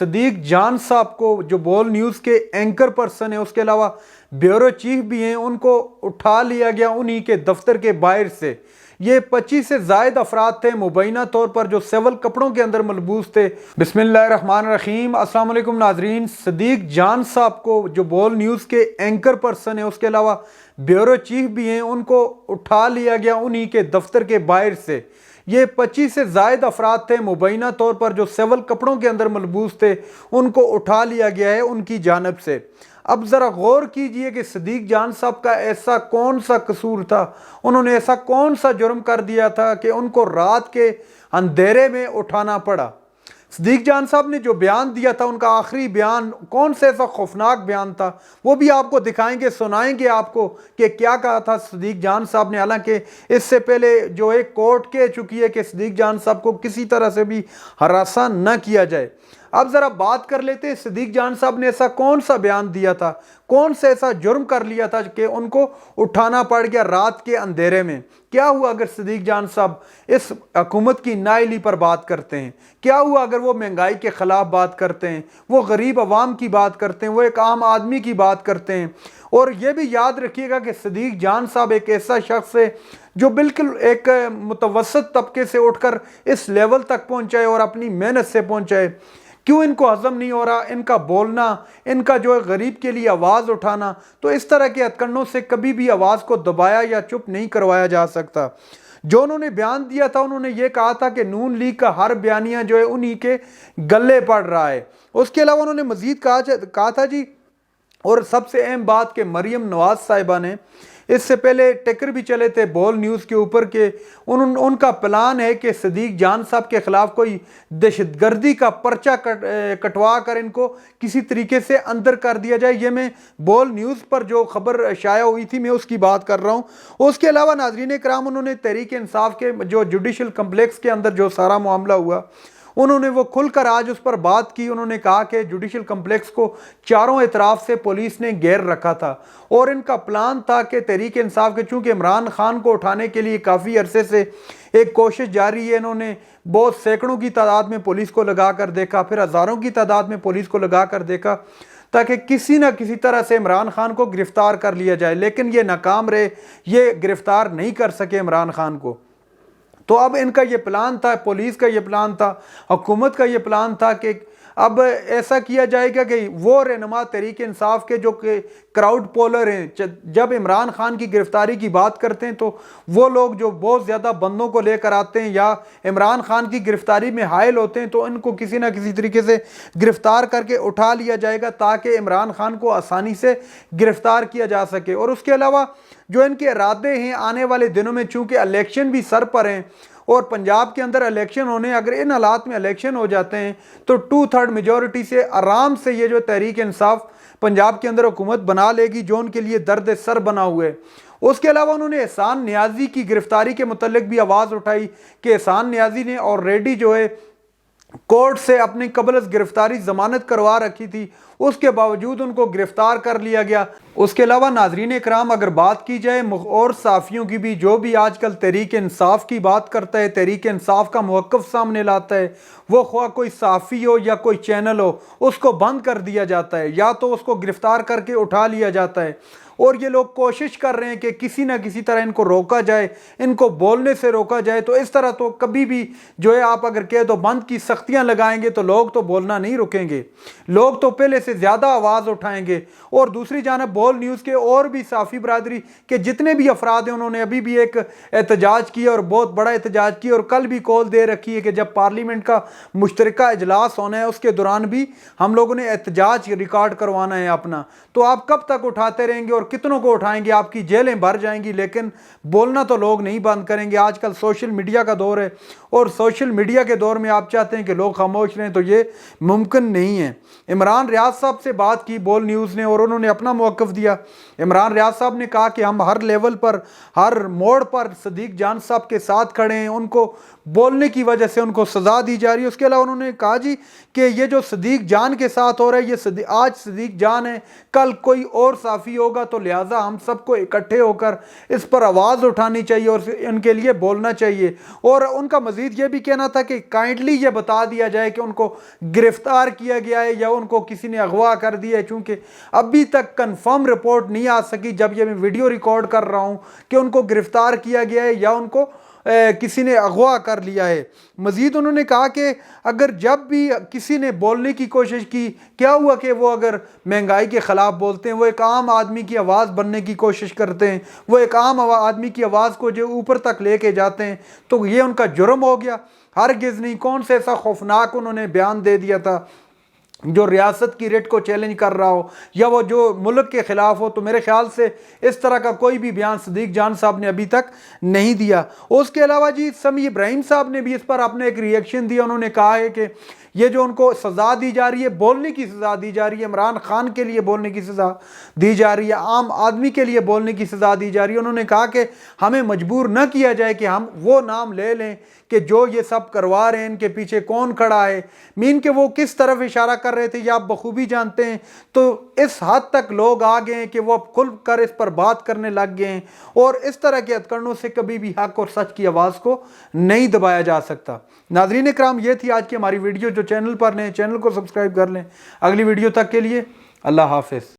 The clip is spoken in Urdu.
صدیق جان صاحب کو جو بول نیوز کے اینکر پرسن ہیں، اس کے علاوہ بیورو چیف بھی ہیں، ان کو اٹھا لیا گیا انہی کے دفتر کے باہر سے۔ یہ 25 سے زائد افراد تھے مبینہ طور پر جو سول کپڑوں کے اندر ملبوس تھے۔ بسم اللہ الرحمن الرحیم۔ السلام علیکم ناظرین۔ صدیق جان صاحب کو جو بول نیوز کے اینکر پرسن ہیں، اس کے علاوہ بیورو چیف بھی ہیں، ان کو اٹھا لیا گیا انہی کے دفتر کے باہر سے۔ یہ 25 سے زائد افراد تھے مبینہ طور پر جو سول کپڑوں کے اندر ملبوس تھے، ان کو اٹھا لیا گیا ہے ان کی جانب سے۔ اب ذرا غور کیجئے کہ صدیق جان صاحب کا ایسا کون سا قصور تھا، انہوں نے ایسا کون سا جرم کر دیا تھا کہ ان کو رات کے اندھیرے میں اٹھانا پڑا۔ صدیق جان صاحب نے جو بیان دیا تھا، ان کا آخری بیان کون سے ایسا خوفناک بیان تھا، وہ بھی آپ کو دکھائیں گے، سنائیں گے آپ کو کہ کیا کہا تھا صدیق جان صاحب نے۔ حالانکہ اس سے پہلے جو ایک کورٹ کہہ چکی ہے کہ صدیق جان صاحب کو کسی طرح سے بھی ہراساں نہ کیا جائے۔ اب ذرا بات کر لیتے ہیں صدیق جان صاحب نے ایسا کون سا بیان دیا تھا، کون سے ایسا جرم کر لیا تھا کہ ان کو اٹھانا پڑ گیا رات کے اندھیرے میں۔ کیا ہوا اگر صدیق جان صاحب اس حکومت کی نااہلی پر بات کرتے ہیں؟ کیا ہوا اگر وہ مہنگائی کے خلاف بات کرتے ہیں، وہ غریب عوام کی بات کرتے ہیں، وہ ایک عام آدمی کی بات کرتے ہیں؟ اور یہ بھی یاد رکھیے گا کہ صدیق جان صاحب ایک ایسا شخص ہے جو بالکل ایک متوسط طبقے سے اٹھ کر اس لیول تک پہنچائے اور اپنی محنت سے پہنچائے۔ کیوں ان کو ہضم نہیں ہو رہا ان کا بولنا، ان کا جو ہے غریب کے لیے آواز اٹھانا؟ تو اس طرح کے ہتھکنڈوں سے کبھی بھی آواز کو دبایا یا چپ نہیں کروایا جا سکتا۔ جو انہوں نے بیان دیا تھا، انہوں نے یہ کہا تھا کہ نون لیگ کا ہر بیانیہ جو ہے انہی کے گلے پڑ رہا ہے۔ اس کے علاوہ انہوں نے مزید کہا تھا جی، اور سب سے اہم بات کہ مریم نواز صاحبہ نے اس سے پہلے ٹکر بھی چلے تھے بول نیوز کے اوپر کہ ان کا پلان ہے کہ صدیق جان صاحب کے خلاف کوئی دہشت گردی کا پرچہ کٹوا کر ان کو کسی طریقے سے اندر کر دیا جائے۔ یہ میں بول نیوز پر جو خبر شائع ہوئی تھی میں اس کی بات کر رہا ہوں۔ اس کے علاوہ ناظرین کرام، انہوں نے تحریک انصاف کے جو جوڈیشل کمپلیکس کے اندر جو سارا معاملہ ہوا، انہوں نے وہ کھل کر آج اس پر بات کی۔ انہوں نے کہا کہ جوڈیشل کمپلیکس کو چاروں اطراف سے پولیس نے گھیر رکھا تھا اور ان کا پلان تھا کہ تحریک انصاف کے، چونکہ عمران خان کو اٹھانے کے لیے کافی عرصے سے ایک کوشش جاری ہے، انہوں نے بہت سینکڑوں کی تعداد میں پولیس کو لگا کر دیکھا، پھر ہزاروں کی تعداد میں پولیس کو لگا کر دیکھا تاکہ کسی نہ کسی طرح سے عمران خان کو گرفتار کر لیا جائے، لیکن یہ ناکام رہے، یہ گرفتار نہیں کر سکے عمران خان کو۔ تو اب ان کا یہ پلان تھا، پولیس کا یہ پلان تھا، حکومت کا یہ پلان تھا کہ اب ایسا کیا جائے گا کہ وہ رہنما تحریک انصاف کے جو کہ کراؤڈ پولر ہیں، جب عمران خان کی گرفتاری کی بات کرتے ہیں تو وہ لوگ جو بہت زیادہ بندوں کو لے کر آتے ہیں یا عمران خان کی گرفتاری میں حائل ہوتے ہیں، تو ان کو کسی نہ کسی طریقے سے گرفتار کر کے اٹھا لیا جائے گا تاکہ عمران خان کو آسانی سے گرفتار کیا جا سکے۔ اور اس کے علاوہ جو ان کے ارادے ہیں آنے والے دنوں میں، چونکہ الیکشن بھی سر پر ہیں اور پنجاب کے اندر الیکشن ہونے، اگر ان حالات میں الیکشن ہو جاتے ہیں تو 2/3 میجورٹی سے آرام سے یہ جو تحریک انصاف پنجاب کے اندر حکومت بنا لے گی، جو ان کے لیے درد سر بنا ہوئے۔ اس کے علاوہ انہوں نے احسان نیازی کی گرفتاری کے متعلق بھی آواز اٹھائی کہ احسان نیازی نے آلریڈی جو ہے کورٹ سے اپنی قبل از گرفتاری ضمانت کروا رکھی تھی، اس کے باوجود ان کو گرفتار کر لیا گیا۔ اس کے علاوہ ناظرین اکرام، اگر بات کی جائے اور صحافیوں کی بھی، جو بھی آج کل تحریک انصاف کی بات کرتا ہے، تحریک انصاف کا موقف سامنے لاتا ہے، وہ خواہ کوئی صحافی ہو یا کوئی چینل ہو، اس کو بند کر دیا جاتا ہے یا تو اس کو گرفتار کر کے اٹھا لیا جاتا ہے۔ اور یہ لوگ کوشش کر رہے ہیں کہ کسی نہ کسی طرح ان کو روکا جائے، ان کو بولنے سے روکا جائے۔ تو اس طرح تو کبھی بھی جو ہے آپ اگر کہہ دو بند کی سختیاں لگائیں گے تو لوگ تو بولنا نہیں رکیں گے، لوگ تو پہلے سے زیادہ آواز اٹھائیں گے۔ اور دوسری جانب بول نیوز کے اور بھی صحافی برادری کے جتنے بھی افراد ہیں، انہوں نے ابھی بھی ایک احتجاج کیا اور بہت بڑا احتجاج کیا، اور کل بھی کال دے رکھی ہے کہ جب پارلیمنٹ کا مشترکہ اجلاس ہونا ہے اس کے دوران بھی ہم لوگوں نے احتجاج ریکارڈ کروانا ہے اپنا۔ تو آپ کب تک اٹھاتے رہیں گے اور کتنوں کو اٹھائیں گے؟ آپ کی جیلیں بھر جائیں گی، لیکن بولنا تو لوگ نہیں بند کریں گے۔ آج کل سوشل میڈیا کا دور ہے اور سوشل میڈیا کے دور میں آپ چاہتے ہیں کہ لوگ خاموش رہیں تو یہ ممکن نہیں ہے۔ عمران ریاض صاحب سے بات کی بول نیوز نے اور انہوں نے اپنا موقف دیا۔ عمران ریاض صاحب نے کہا کہ ہم ہر لیول پر، ہر موڑ پر صدیق جان صاحب کے ساتھ کھڑے ہیں، ان کو بولنے کی وجہ سے ان کو سزا دی جا رہی ہے۔ اس کے علاوہ انہوں نے کہا جی کہ یہ جو صدیق جان کے ساتھ ہو رہا ہے، یہ آج صدیق جان ہے، کل کوئی اور صحافی ہوگا، تو لہٰذا ہم سب کو اکٹھے ہو کر اس پر آواز اٹھانی چاہیے اور ان کے لیے بولنا چاہیے۔ اور ان کا مزید مزید یہ بھی کہنا تھا کہ کائنڈلی یہ بتا دیا جائے کہ ان کو گرفتار کیا گیا ہے یا ان کو کسی نے اغوا کر دیا ہے، چونکہ ابھی تک کنفرم رپورٹ نہیں آ سکی جب یہ میں ویڈیو ریکارڈ کر رہا ہوں کہ ان کو گرفتار کیا گیا ہے یا ان کو کسی نے اغوا کر لیا ہے۔ مزید انہوں نے کہا کہ اگر جب بھی کسی نے بولنے کی کوشش کی، کیا ہوا کہ وہ اگر مہنگائی کے خلاف بولتے ہیں، وہ ایک عام آدمی کی آواز بننے کی کوشش کرتے ہیں، وہ ایک عام آدمی کی آواز کو جو اوپر تک لے کے جاتے ہیں، تو یہ ان کا جرم ہو گیا؟ ہرگز نہیں۔ کون سے ایسا خوفناک انہوں نے بیان دے دیا تھا جو ریاست کی ریٹ کو چیلنج کر رہا ہو یا وہ جو ملک کے خلاف ہو؟ تو میرے خیال سے اس طرح کا کوئی بھی بیان صدیق جان صاحب نے ابھی تک نہیں دیا۔ اس کے علاوہ جی سمیع ابراہیم صاحب نے بھی اس پر اپنے ایک ریئیکشن دیا۔ انہوں نے کہا ہے کہ یہ جو ان کو سزا دی جا رہی ہے، بولنے کی سزا دی جا رہی ہے، عمران خان کے لیے بولنے کی سزا دی جا رہی ہے، عام آدمی کے لیے بولنے کی سزا دی جا رہی ہے۔ انہوں نے کہا کہ ہمیں مجبور نہ کیا جائے کہ ہم وہ نام لے لیں کہ جو یہ سب کروا رہے ہیں ان کے پیچھے کون کھڑا ہے، مین کہ وہ کس طرف اشارہ کر رہے تھے یہ آپ بخوبی جانتے ہیں۔ تو اس حد تک لوگ آ گئے ہیں کہ وہ اب کھل کر اس پر بات کرنے لگ گئے ہیں، اور اس طرح کے ہتھکڑوں سے کبھی بھی حق اور سچ کی آواز کو نہیں دبایا جا سکتا۔ ناظرین اکرام، یہ تھی آج کی ہماری ویڈیو۔ جو چینل پر نئے چینل کو سبسکرائب کر لیں۔ اگلی ویڈیو تک کے لیے اللہ حافظ۔